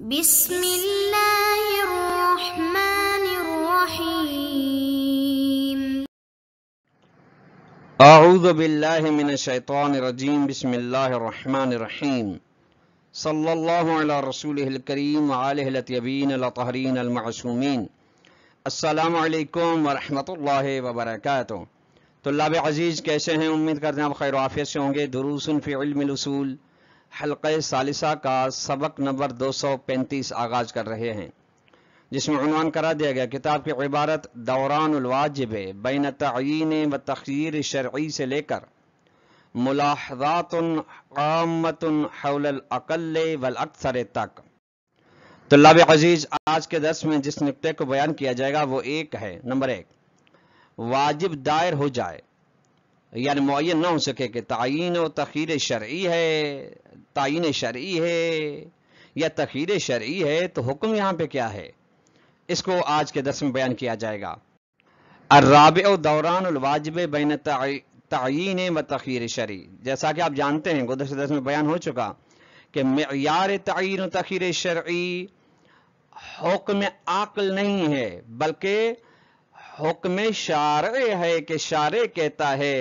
بسم اللہ الرحمن الرحیم اعوذ باللہ من الشیطان الرجیم بسم اللہ الرحمن الرحیم صلی اللہ علی رسولہ الکریم وآلہ الاطیبین الاطہرین المعصومین۔ السلام علیکم ورحمۃ اللہ وبرکاتہ۔ طلاب عزیز کیسے ہیں؟ امید کرتے ہیں آپ خیر و عافیت سے ہوں گے۔ دروس فی علم الاصول حلقہ ثالثہ کا سبق نمبر 235 آغاز کر رہے ہیں، جس میں عنوان قرار دیا گیا کتاب کی عبارت دوران الواجب بین تعیین و تخییر شرعی سے لے کر ملاحظات عامۃ حول الاقل والاکثر تک۔ طلاب عزیز آج کے درس میں جس نقطے کو بیان کیا جائے گا وہ ایک ہے، نمبر 1، واجب دائر ہو جائے یعنی معین نہ ہو سکے کہ تعیین و تخییر شرعی ہے، تعیین شرعی ہے یا تخییر شرعی ہے، تو حکم یہاں پہ کیا ہے، اس کو آج کے درس میں بیان کیا جائے گا۔ الرابع دوران الواجب بین تعیین و تخییر شرعی، جیسا کہ آپ جانتے ہیں گزشتہ درس میں بیان ہو چکا کہ معیار تعیین و تخییر شرعی حکم عقل نہیں ہے بلکہ حکم شارع ہے، کہ شارع کہتا ہے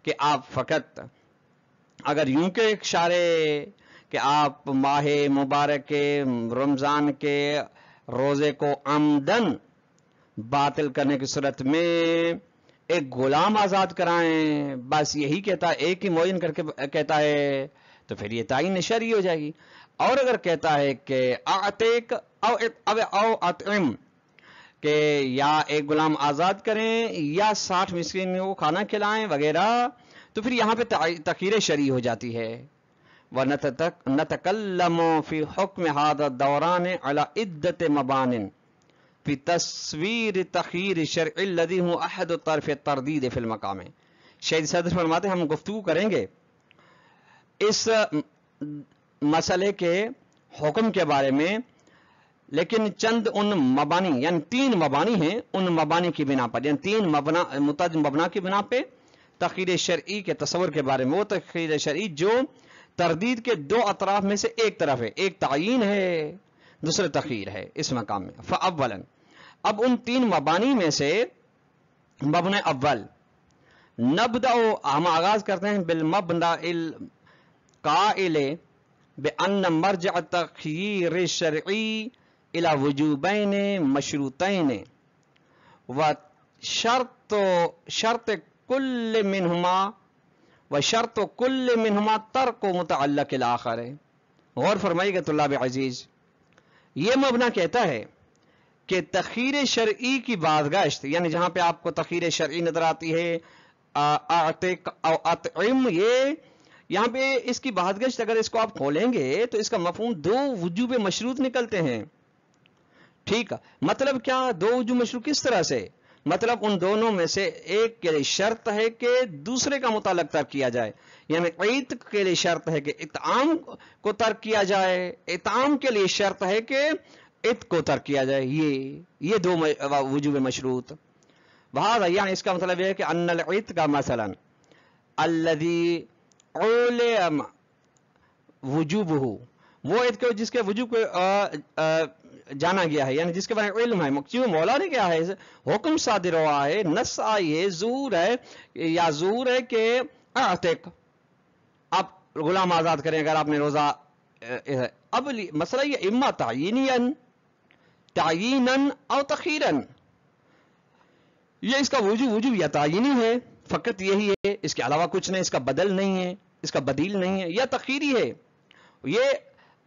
کہ آپ فقط اگر یوں کہ ایک شارع کہ آپ ماہ مبارک رمضان کے روزے کو عمدن باطل کرنے کی صورت میں ایک غلام آزاد کرائیں، بس یہی کہتا ہے، ایک ہی معین کر کے کہتا ہے، تو پھر یہ تعین شرعی ہو جائے گی۔ اور اگر کہتا ہے کہ اعتق او اطعم، کہ یا ایک غلام آزاد کریں یا 60 مسکینوں کو کھانا کھلائیں وغیرہ، تو پھر یہاں پہ تخییر شرعی ہو جاتی ہے۔ وَنَتَكَلَّمُ فِي حُكْمِ هَذَا الدَّوْرَانِ عَلَى عِدَّةِ مَبَانٍ فِي تَصْوِيرِ تَخِيرِ الشَّرْعِ الَّذِي هُوَ أَحَدُ طَرْفِ التَّرْدِيدِ فِي الْمَقَامِ۔ شہید صدر فرماتے ہیں ہم گفتگو کریں گے اس مسئلے کے حکم کے بارے میں، لیکن چند ان مبانی یعنی 3 مبانی ہیں، ان مبانی کی بنا پر، یعنی 3 متعدد مبنا کی بنا پہ تخییر شرعی کے تصور کے بارے میں، وہ تخییر شرعی جو تردید کے 2 اطراف میں سے ایک طرف ہے، ایک تعیین ہے دوسرا تخییر ہے اس مقام میں۔ فاولا، اب ان 3 مبانی میں سے مبنی اول، نبدأ ہم آغاز کرتے ہیں بالمبنى القائل بأن مرجع التخییر الشرعی الى وجوبین مشروطین وشرط کل منہما ترک متعلق الاخر ہے۔ غور فرمائیے گا طلاب عزیز، یہ مبنی کہتا ہے کہ تخییر شرعی کی بازگشت، یعنی جہاں پہ آپ کو تخییر شرعی نظر آتی ہے اعتق او اطعم، یہ یہاں پہ اس کی بازگشت اگر اس کو آپ کھولیں گے تو اس کا مفہوم 2 وجوب مشروط نکلتے ہیں۔ ٹھیک ہے، مطلب کیا 2 وجوب مشروط کس طرح سے؟ مطلب ان دونوں میں سے ایک کے لیے شرط ہے کہ دوسرے کا متعلق ترک کیا جائے، یعنی عتق کے لیے شرط ہے کہ اطعام کو ترک کیا جائے، اطعام کے لیے شرط ہے کہ عتق کو ترک کیا جائے، یہ 2 وجوب مشروط۔ وہذا یعنی اس کا مطلب یہ ہے کہ ان العتق مثلا الذي علم وجوبہ، وہ عتق جس کے وجوب کو جانا گیا ہے، یعنی جس کے بارے میں علم ہے، کیوں مولا نے کیا ہے حکم صادر ہوا ہے، نص آئی ہے، ظہور ہے یا ظہور ہے کہ اعتق، آپ غلام آزاد کریں اگر آپ نے روزہ۔ اب مسئلہ یہ اما تعیینا او تخیرا، یہ اس کا وجوب یا تعینی ہے، فقط یہی ہے، اس کے علاوہ کچھ نہیں، اس کا بدل نہیں ہے، اس کا بدیل نہیں ہے، یا تخیری ہے۔ یہ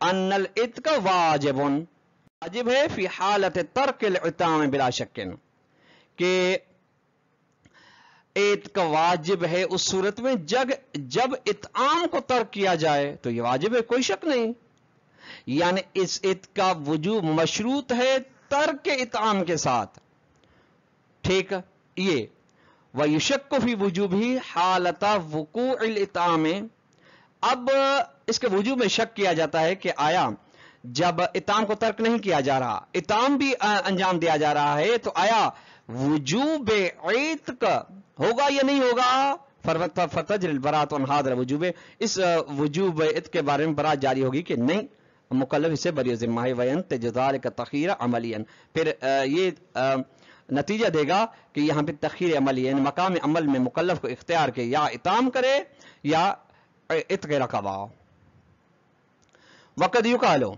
ان العتق واجب ہے فی حالت ترک الاطعام بلا شک، کہ عتق واجب ہے اس صورت میں جب اطعام کو ترک کیا جائے تو یہ واجب ہے، کوئی شک نہیں، یعنی اس عتق کا وجوب مشروط ہے ترک اطعام کے ساتھ۔ ٹھیک، یہ وَيُشَكُّ فِي وُجُوبِهِ حَالَةَ وُقُوعِ الْإِطْعَامِ، اب اس کے وجوب میں شک کیا جاتا ہے کہ آیا جب اطعام کو ترک نہیں کیا جا رہا، اطعام بھی انجام دیا جا رہا ہے، تو آیا وجوب عتق ہوگا یا نہیں ہوگا؟ فَتَجْرِي الْبَرَاءَةُ عَنْ هَذَا الْوُجُوبِ، اس وجوب عتق کے بارے میں برات جاری ہوگی کہ نہیں، مکلف اسے بری ذمہ ہے وینتج ذالک تخیر عملیاً، پھر یہ نتیجہ دے گا کہ یہاں پہ تخیر عملی یعنی مقام عمل میں مکلف کو اختیار کے یا اطعام کرے یا عتق رقبہ۔ وقد یقالو،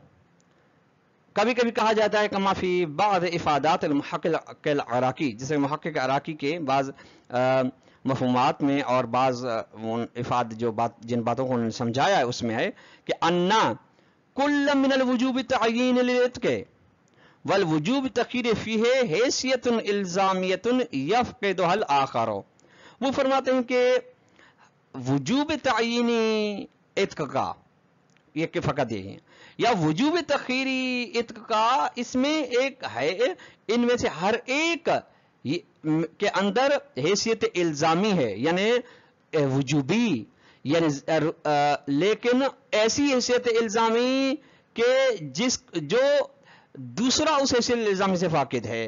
کبھی کبھی کہا جاتا ہے کما فی بعض افادات المحقق العراقی، جسے محقق عراقی کے بعض مفہومات میں اور بعض افاد جو جن باتوں کو انہوں نے سمجھایا ہے اس میں ہے کہ انا کل من الوجوب تعیین للعتق والوجوب تخیر فیہ حیثیت الزامیت یفقدها الآخر۔ وہ فرماتے ہیں کہ وجوب تعینی عتق کا یہ کہ فقط یہ ہے، یا وجوب تخیری عتق کا اس میں ایک ہے، ان میں سے ہر ایک کے اندر حیثیت الزامی ہے یعنی وجوبی، یعنی لیکن ایسی حیثیت الزامی کہ جو دوسرا اس حیثیت الزامی سے فاقد ہے۔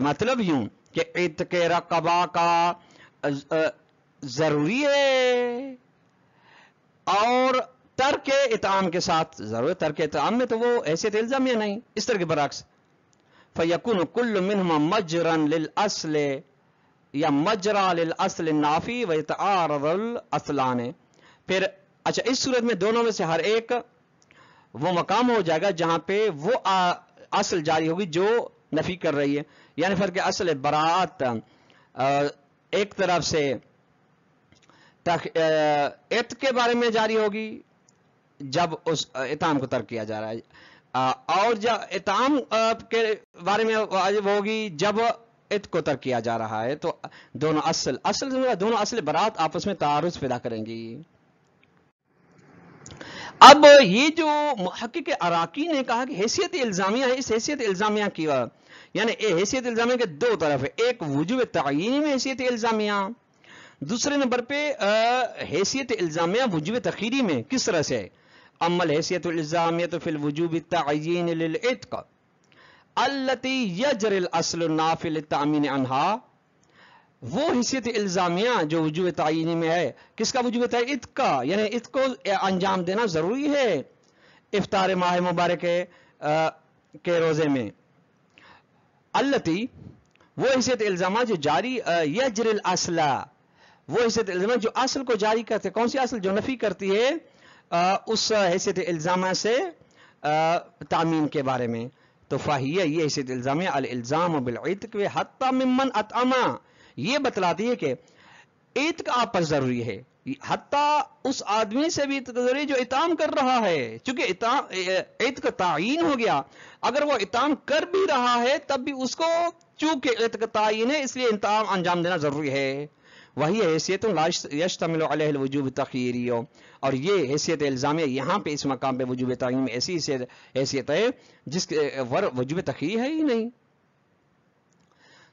مطلب یوں کہ عتق رقبہ کا ضروری ہے اور ترک اطعام کے ساتھ ضرورت، ترک اطعام میں تو وہ حیثیت الزامیہ نہیں، اس طرح کے برعکس فیکون کل منہما مجرا للاصل یا مجرا للاصل النافی ویتعارض الاصلان۔ پھر اچھا اس صورت میں دونوں میں سے ہر ایک وہ مقام ہو جائے گا جہاں پہ وہ اصل جاری ہوگی جو نفی کر رہی ہے، یعنی فرق اصل براءت ایک طرف سے عتق کے بارے میں جاری ہوگی جب اس اطعام کو ترک کیا جا رہا ہے، اور جب اطعام کے بارے میں واجب ہوگی جب عتق کو ترک کیا جا رہا ہے، تو دونوں اصل برات آپس میں تعارض پیدا کریں گی۔ اب یہ جو محقق عراقی نے کہا کہ حیثیت الزامیہ ہے، اس حیثیت الزامیہ کی یعنی حیثیت الزامیہ کے دو طرف ہے، ایک وجوب تعینی میں حیثیت الزامیہ، دوسرے نمبر پہ حیثیت الزامیہ وجوب تخیری میں کس طرح سے ہے؟ اما الحیثیت الالزامیہ فی الوجوب التعین للعتق التي یجری الاصل النافی للتأمین عنها، وہ حیثیت الزامیہ جو وجوب تعینی میں ہے، کس کا وجوب تعین؟ عتق کا، یعنی عتق کو انجام دینا ضروری ہے افطار ماہ مبارک کے روزے میں۔ التی، وہ حیثیت الزامہ جو جاری یجری الاصل، وہ حیثیت الزامہ جو اصل کو جاری کرتے، کون سی اصل؟ جو نفی کرتی ہے اس حیثیت الزامہ سے تعمین کے بارے میں، تو فاہیہ یہ حیثیت الزامیہ الالزام بالعتق حتی ممن اطعما، یہ بتلاتی ہے کہ عتق آپ پر ضروری ہے حتیٰ اس آدمی سے بھی ضروری جو اطعام کر رہا ہے، چونکہ عتق تعین ہو گیا، اگر وہ اطعام کر بھی رہا ہے تب بھی اس کو چونکہ عتق تعین ہے اس لیے اطعام انجام دینا ضروری ہے۔ وہی حیثیت لا یشتمل علیہ الوجوب التخیری، اور یہ حیثیت الزامیہ یہاں پہ اس مقام پہ وجوب تعین میں ایسی حیثیت ہے جس کے وجوب تخیری ہے ہی نہیں۔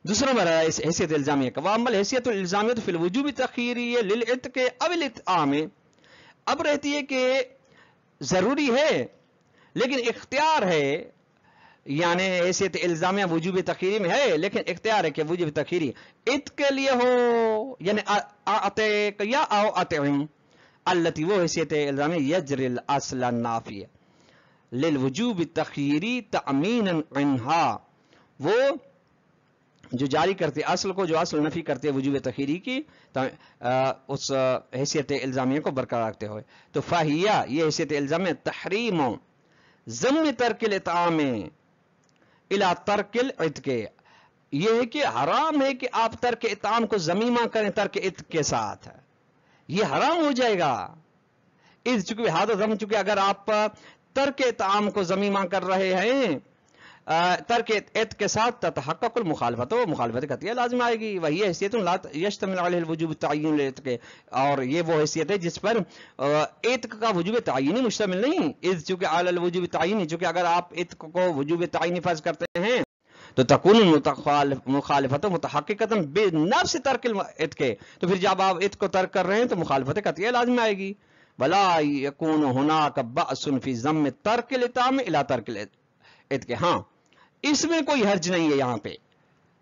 دوسرا مرحلہ اس حیثیت الزامیہ کا، وَأَمَّا الْحَیثیَّةُ الْإِلْزَامِيَّةُ فِي الْوُجُوبِ تَخْیِیرِیَّ لِلْعِتْقِ أَوِ الْإِطْعَامِ، اب رہتی ہے کہ ضروری ہے لیکن اختیار ہے، یعنی حیثیت الزامیہ وجوب تخیری میں ہے لیکن اختیار ہے کہ وجوب تخیری عتق کے لیے ہو، یعنی اعتق یا او اطعم، التی وہ حیثیت الزامیہ یجری الاصل النافی للوجوب التخیری تأمینا عنہا، وہ جو جاری کرتے اصل کو، جو اصل نفی کرتے وجوب تخیری کی اس حیثیت الزامیہ کو برقرار رکھتے ہوئے، تو فاہیہ یہ حیثیت الزامیہ تحریم ضم ترک الاطعام الی ترک العتق، یہ ہے کہ حرام ہے کہ آپ ترک اطعام کو ضمیمہ کریں ترک عتق کے ساتھ، یہ حرام ہو جائے گا۔ اس چونکہ ہاتھ ضم، چونکہ اگر آپ ترک اطعام کو ضمیمہ کر رہے ہیں ترک عتق کے ساتھ تتحقق المخالفت، و مخالفت قطعیہ لازم آئے گی۔ وہی حیثیت لا یشتمل علیہ الوجوب التعین للعتق، اور یہ وہ حیثیت ہے جس پر عتق کا وجوب تعینی مشتمل نہیں، اذ چونکہ علی الوجوب تعینی، چونکہ اگر آپ عتق کو وجوب تعینی فرض کرتے ہیں تو تکون مخالفت متحققۃ بنفس ترک العتق، تو پھر جب آپ عتق کو ترک کر رہے ہیں تو مخالفت قطعیہ لازم آئے گی۔ ولا یکون ہناک بأس فی ضم ترک الاطعام الی ترک العتق، ہاں اس میں کوئی حرج نہیں ہے یہاں پہ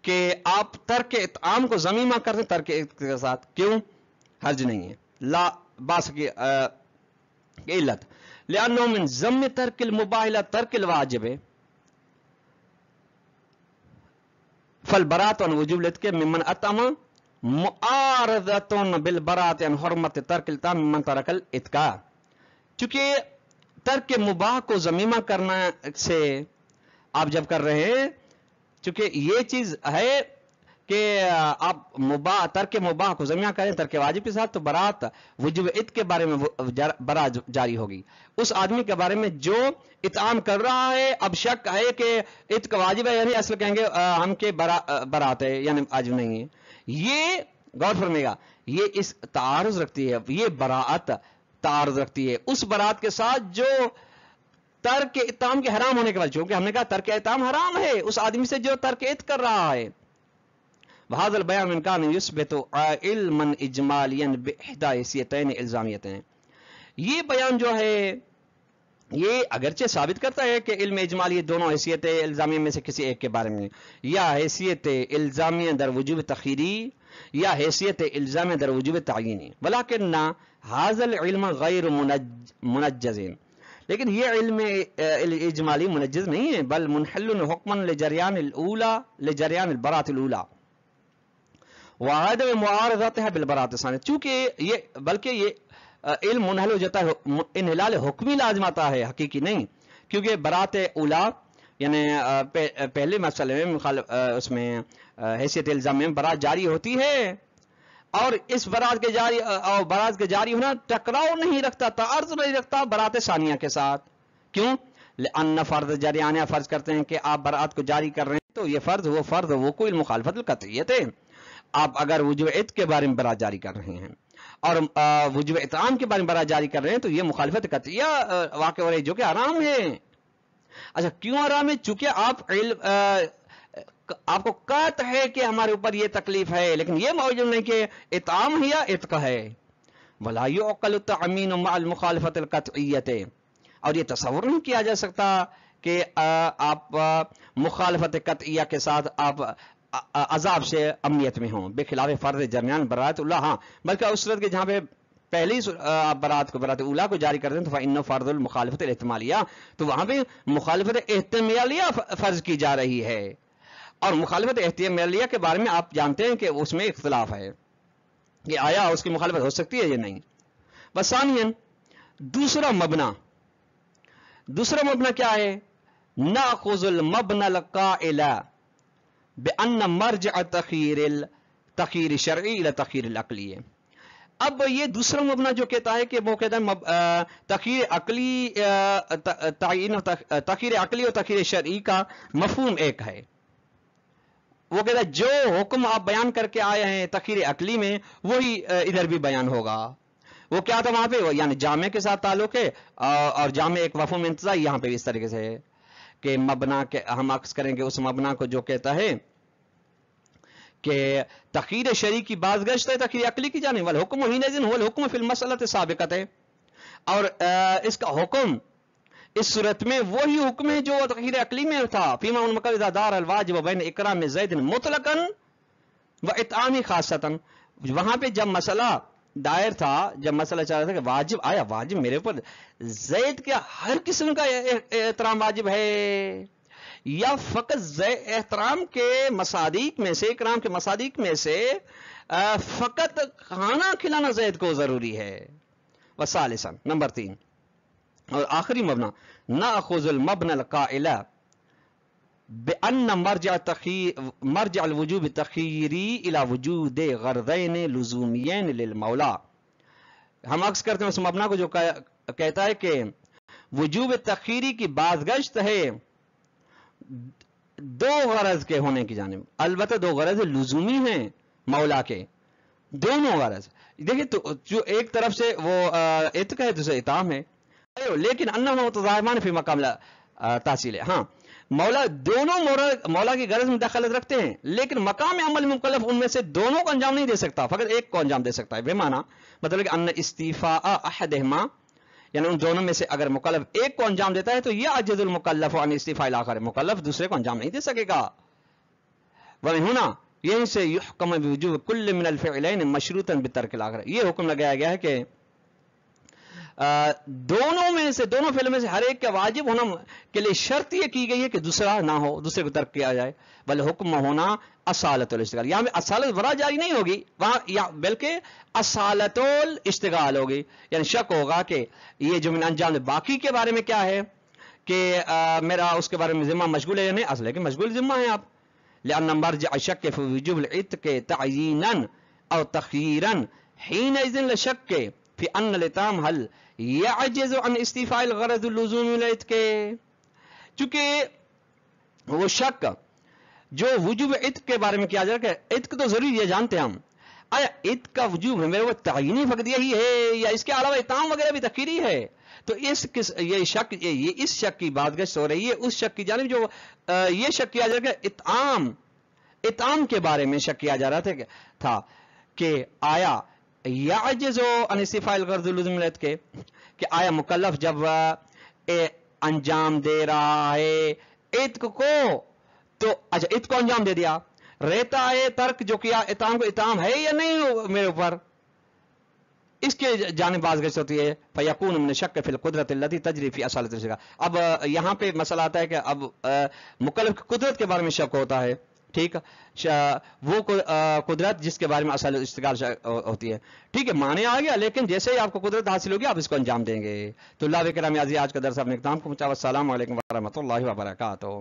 کہ آپ ترک اطعام کو ضمیمہ کر دیں ترک عتق کے ساتھ، کیوں؟ حرج نہیں ہے، لا باس کی علت، لأنه من ضم ترك المباح إلى ترك الواجب فالبراءة عن وجوب العتق ممن أتم معارضة بالبراءة عن حرمة ترك الإطعام ممن ترك العتق. چونکہ ترک مباح کو ذمیمہ کرنا سے آپ جب کر رہے ہیں، چونکہ یہ چیز ہے کہ آپ ترک مباح کو ذمیمہ کریں ترک واجب کے ساتھ، تو برات وجوب عتق کے بارے میں برات جاری ہوگی اس آدمی کے بارے میں جو اطعام کر رہا ہے. اب شک ہے کہ عتق واجب ہے یعنی اصل کہیں گے ہم کے برات ہے یعنی واجب نہیں ہے. یہ غور فرمائے گا، یہ اس تعارض رکھتی ہے، یہ براعت تعارض رکھتی ہے اس برات کے ساتھ جو ترک اطعام کے حرام ہونے کے بعد، چونکہ ہم نے کہا ترک اطعام حرام ہے اس آدمی سے جو ترک عتق کر رہا ہے. وهذا البيان من كان يثبت علما اجماليا باحدى حیثیتین الزامیتین. یہ بیان جو ہے یہ اگرچہ ثابت کرتا ہے کہ علم اجمالی دونوں حیثیت الزامیہ میں سے کسی ایک کے بارے میں، یا حیثیت الزامیہ در وجوب تخیری یا حیثیت الزامیہ در وجوب تعینی، ولكن هذا العلم غیر منجز. لیکن یہ علم اجمالی منجز نہیں ہے، بل منحل حکما لجریان البراءۃ الاولى وعدم معارضتها بالبراءۃ الثانیہ. چونکہ یہ بلکہ یہ علم منحل ہو جاتا ہے، انحلال حکمی لازم آتا ہے حقیقی نہیں، کیونکہ براءۃ اولا یعنی پہلے مسئلے میں اس میں حیثیت الزام میں برات جاری ہوتی ہے، اور اس برات کے جاری ہونا ٹکراؤ نہیں رکھتا، تعارض نہیں رکھتا برات ثانیہ کے ساتھ. کیوں؟ لأن فرض جریانہ فرض کرتے ہیں کہ آپ برات کو جاری کر رہے ہیں تو یہ فرض وقوع المخالفت القطعیت ہے. آپ اگر وجوب عتق کے بارے میں برات جاری کر رہے ہیں اور وجوب اطعام کے بارے میں برات جاری کر رہے ہیں تو یہ مخالفت قطعیہ واقع ہو رہی ہے جو کہ حرام ہے. اچھا کیوں حرام ہے؟ چونکہ آپ کو قطع ہے کہ ہمارے اوپر یہ تکلیف ہے، لیکن یہ موجود نہیں کہ اطعام ہے یا عتق ہے. ولا يعقل التعمین مع المخالفت القطعیت. اور یہ تصور نہیں کیا جا سکتا کہ آپ مخالفت قطعیہ کے ساتھ آپ عذاب سے امنیت میں ہوں، بخلاف فرض جریان برات اللہ. ہاں بلکہ اس صورت کے جہاں پہ پہلی آپ برات اولا کو جاری کرتے ہیں تو فإنه فرض المخالفت الاحتمالیہ، تو وہاں پہ مخالفت احتمالیہ فرض کی جا رہی ہے. اور مخالفت احتمالیہ کے بارے میں آپ جانتے ہیں کہ اس میں اختلاف ہے کہ آیا اس کی مخالفت ہو سکتی ہے یا نہیں. بس ثانیاً دوسرا مبنی کیا ہے؟ ناخذ المبنى القائل بأن مرجع تخیر شرعی الى تخیر العقلی. اب یہ دوسرا مبنی جو کہتا ہے کہ وہ کہتا ہے تخیر عقلی اور تخیر شرعی کا مفہوم ایک ہے. وہ کہتا ہے جو حکم آپ بیان کر کے آئے ہیں تخیر عقلی میں وہی ادھر بھی بیان ہوگا. وہ کیا تھا وہاں پہ؟ یعنی جامع کے ساتھ تعلق ہے، اور جامع ایک مفہوم انتزاعی یہاں پہ بھی اس طریقے سے ہے کہ مبنا کے ہم عکس کریں گے اس مبنا کو جو کہتا ہے کہ تخیر شرعی کی بازگشت ہے تخیر عقلی کی جانب، والحکم حینئذ هو الحکم فی المسألۃ السابقۃ ہے. اور اس کا حکم اس صورت میں وہی حکم ہے جو تخیر عقلی میں تھا. فیما المقر اذا دار الواجب بین اکرام زید مطلقا و اطعام خاصۃ. وہاں پہ جب مسئلہ دائر تھا، جب مسئلہ چل رہا تھا کہ واجب میرے اوپر زید کے ہر قسم کا احترام واجب ہے یا فقط احترام کے مصادیق میں سے، اکرام کے مصادیق میں سے فقط کھانا کھلانا زید کو ضروری ہے. وثالثا نمبر 3 اور آخری مبنا ناخذ المبنى القائل بأن مرجع الوجوب تخیری الى وجود غرضین لزومین للمولا. ہم عکس کرتے ہیں اس مبنا کو جو کہتا ہے کہ وجوب تخیری کی بازگشت ہے دو غرض کے ہونے کی جانب. البتہ دو غرض لزومی ہیں مولا کے، دونوں غرض. دیکھیں تو جو ایک طرف سے وہ عتق ہے دوسرے اطعام ہے، لیکن انہما متضامنان فی مقام تحصیل ہے. ہاں مولا دونوں مولا کی غرض میں دخالت رکھتے ہیں، لیکن مقام عمل میں مکلف ان میں سے دونوں کو انجام نہیں دے سکتا، فقط ایک کو انجام دے سکتا ہے. بے معنی مطلب کہ ان استیفاء احدہما، یعنی ان دونوں میں سے اگر مکلف ایک کو انجام دیتا ہے تو یہ عجز المکلف عن استیفاء الاخر، مکلف دوسرے کو انجام نہیں دے سکے گا. ومن ہنا یہیں سے یحکم بوجوب کل من الفعلین مشروطا بترک الاخر. یہ حکم لگایا گیا ہے کہ دونوں میں سے، دونوں فعل میں سے ہر ایک کا واجب ہونا کے لیے شرط یہ کی گئی ہے کہ دوسرا نہ ہو، دوسرے کو ترک کیا جائے، بل حکم ہونا اصالت الاشتغال، یہاں میں اصالت ورا جاری نہیں ہوگی وہاں، یا بلکہ اصالت الاشتغال ہوگی، یعنی شک ہوگا کہ یہ جو من انجام باقی کے بارے میں کیا ہے کہ میرا اس کے بارے میں ذمہ مشغول ہے یا نہیں، اصل ہے کہ مشغول ذمہ ہے آپ، لأن مرجع الشك في وجوب العتق تعيينا او تخييرا حينئذ لا شك في ان الاتهام هل يعجز عن استيفاء الغرض اللزوم من العتق، چونکہ وہ شک جو وجوب عتق کے بارے میں کیا جائے کہ عتق تو ضروری ہے جانتے ہیں ہم، آیا عتق کا وجوب ہے میرے وہ تعینی فقط یہی ہے یا اس کے علاوہ اتہام وغیرہ بھی تخیری ہے، تو یہ شک، یہ اس شک کی بات گشت ہو رہی ہے اس شک کی جانب جو یہ شک کیا جا رہا کہ اتہام کے بارے میں شک کیا جا رہا تھا کہ آیا یعجز عن استیفاء الغرض اللزوم من العتق، کہ آیا مکلف جب انجام دے رہا ہے عتق کو تو اچھا عتق کو انجام دے دیا، رہتا ہے ترک جو کیا اتہام کو، اتہام ہے یا نہیں میرے اوپر، اس کے جانب باز گشت ہوتی ہے، فیکون من شک فی القدرت التي تجری فی اصالت الاشتغال۔ اب یہاں پہ مسئلہ آتا ہے کہ اب مکلف کی قدرت کے بارے میں شک ہوتا ہے، ٹھیک، وہ قدرت جس کے بارے میں اصل اشتغال ہوتی ہے، ٹھیک ہے، معنی آ گیا، لیکن جیسے ہی آپ کو قدرت حاصل ہوگی آپ اس کو انجام دیں گے۔ تو اللہ کرام، آج کا درس اپنے اختتام کو پہنچا۔ السلام علیکم ورحمۃ اللہ وبرکاتہ۔